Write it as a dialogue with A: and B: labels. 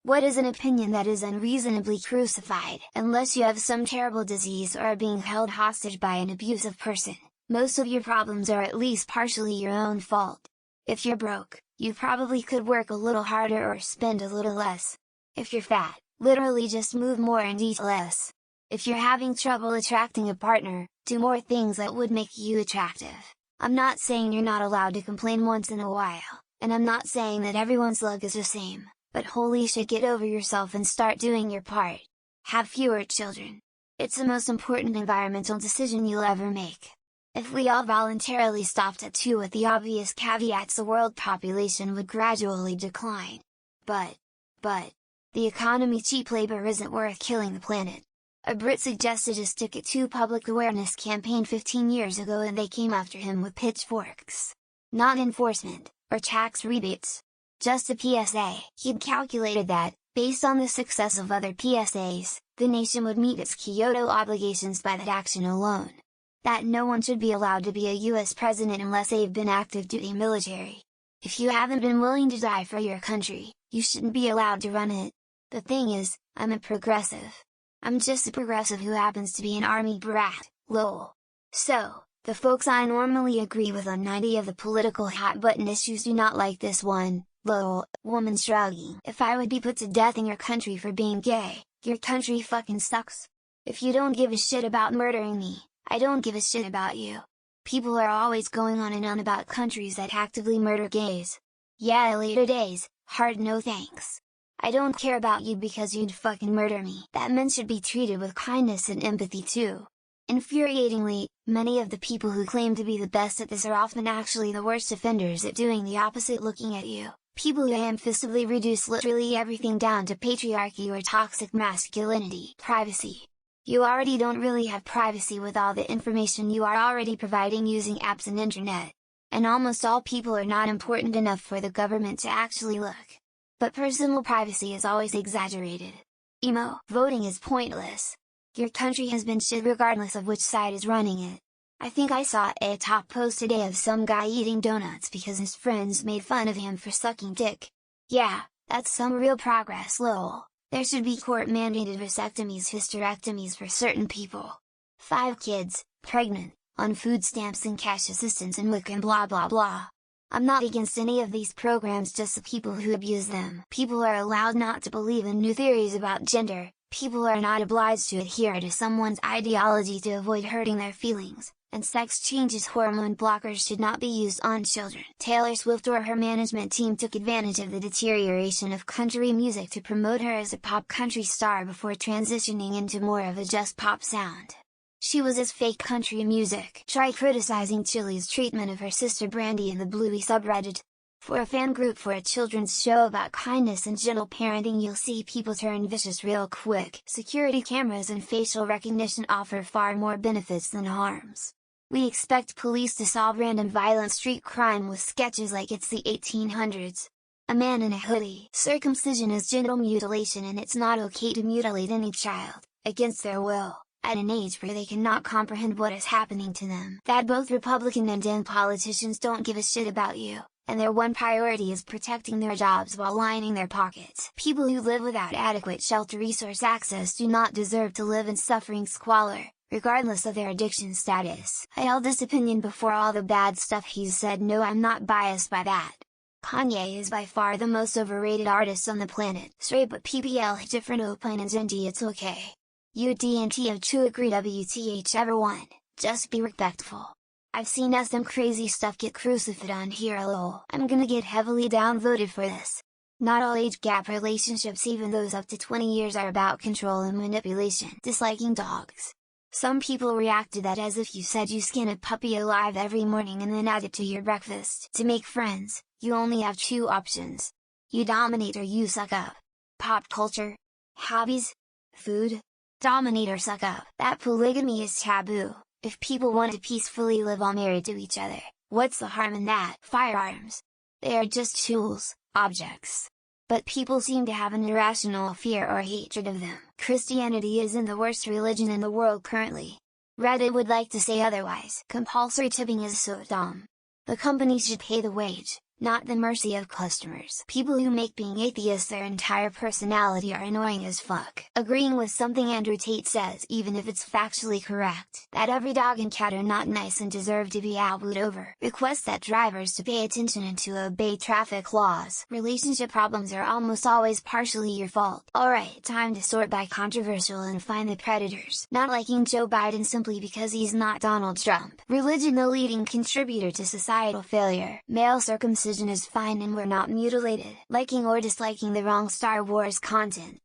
A: What is an opinion that is unreasonably crucified? Unless you have some terrible disease or are being held hostage by an abusive person, most of your problems are at least partially your own fault. If you're broke, you probably could work a little harder or spend a little less. If you're fat, literally just move more and eat less. If you're having trouble attracting a partner, do more things that would make you attractive. I'm not saying you're not allowed to complain once in a while, and I'm not saying that everyone's luck is the same. But holy shit, get over yourself and start doing your part. Have fewer children. It's the most important environmental decision you'll ever make. If we all voluntarily stopped at 2 with the obvious caveats, the world population would gradually decline. But, the economy, cheap labor isn't worth killing the planet. A Brit suggested a stick it to public awareness campaign 15 years ago and they came after him with pitchforks. Not enforcement, or tax rebates. Just a PSA. He'd calculated that, based on the success of other PSAs, the nation would meet its Kyoto obligations by that action alone. That no one should be allowed to be a US president unless they've been active duty military. If you haven't been willing to die for your country, you shouldn't be allowed to run it. The thing is, I'm a progressive. I'm just a progressive who happens to be an army brat, lol. So, the folks I normally agree with on 90 of the political hot button issues do not like this one. Lol, woman shrugging. If I would be put to death in your country for being gay, your country fucking sucks. If you don't give a shit about murdering me, I don't give a shit about you. People are always going on and on about countries that actively murder gays. Yeah, later days, hard no thanks. I don't care about you because you'd fucking murder me. That men should be treated with kindness and empathy too. Infuriatingly, many of the people who claim to be the best at this are often actually the worst offenders at doing the opposite, looking at you. People who ham-fistedly reduce literally everything down to patriarchy or toxic masculinity. Privacy. You already don't really have privacy with all the information you are already providing using apps and internet. And almost all people are not important enough for the government to actually look. But personal privacy is always exaggerated. Emo. Voting is pointless. Your country has been shit regardless of which side is running it. I think I saw a top post today of some guy eating donuts because his friends made fun of him for sucking dick. Yeah, that's some real progress, lol. There should be court-mandated vasectomies, hysterectomies for certain people. 5 kids, pregnant, on food stamps and cash assistance and WIC and blah blah blah. I'm not against any of these programs, just the people who abuse them. People are allowed not to believe in new theories about gender, people are not obliged to adhere to someone's ideology to avoid hurting their feelings. And sex changes hormone blockers should not be used on children. Taylor Swift or her management team took advantage of the deterioration of country music to promote her as a pop country star before transitioning into more of a just pop sound. She was as fake country music. Try criticizing Chili's treatment of her sister Brandy in the Bluey subreddit. For a fan group for a children's show about kindness and gentle parenting, you'll see people turn vicious real quick. Security cameras and facial recognition offer far more benefits than harms. We expect police to solve random violent street crime with sketches like it's the 1800s. A man in a hoodie. Circumcision is genital mutilation and it's not okay to mutilate any child, against their will, at an age where they cannot comprehend what is happening to them. That both Republican and Dem politicians don't give a shit about you, and their one priority is protecting their jobs while lining their pockets. People who live without adequate shelter resource access do not deserve to live in suffering squalor, regardless of their addiction status. I held this opinion before all the bad stuff he's said. No, I'm not biased by that. Kanye is by far the most overrated artist on the planet. Straight but PPL different opinions and it's okay. UDNT of true agree WTH everyone, just be respectful. I've seen some crazy stuff get crucified on here lol. I'm gonna get heavily downvoted for this. Not all age gap relationships, even those up to 20 years, are about control and manipulation. Disliking dogs. Some people react to that as if you said you skin a puppy alive every morning and then add it to your breakfast. To make friends, you only have 2 options. You dominate or you suck up. Pop culture. Hobbies. Food. Dominate or suck up. That polygamy is taboo. If people want to peacefully live all married to each other, what's the harm in that? Firearms. They are just tools, objects. But people seem to have an irrational fear or hatred of them. Christianity isn't the worst religion in the world currently. Reddit would like to say otherwise. Compulsory tipping is so dumb. The companies should pay the wage, not the mercy of customers. People who make being atheists their entire personality are annoying as fuck. Agreeing with something Andrew Tate says, even if it's factually correct, that every dog and cat are not nice and deserve to be elbowed over. Request that drivers to pay attention and to obey traffic laws. Relationship problems are almost always partially your fault. Alright, time to sort by controversial and find the predators. Not liking Joe Biden simply because he's not Donald Trump. Religion the leading contributor to societal failure. Male circumcision is fine and we're not mutilated. Liking or disliking the wrong Star Wars content.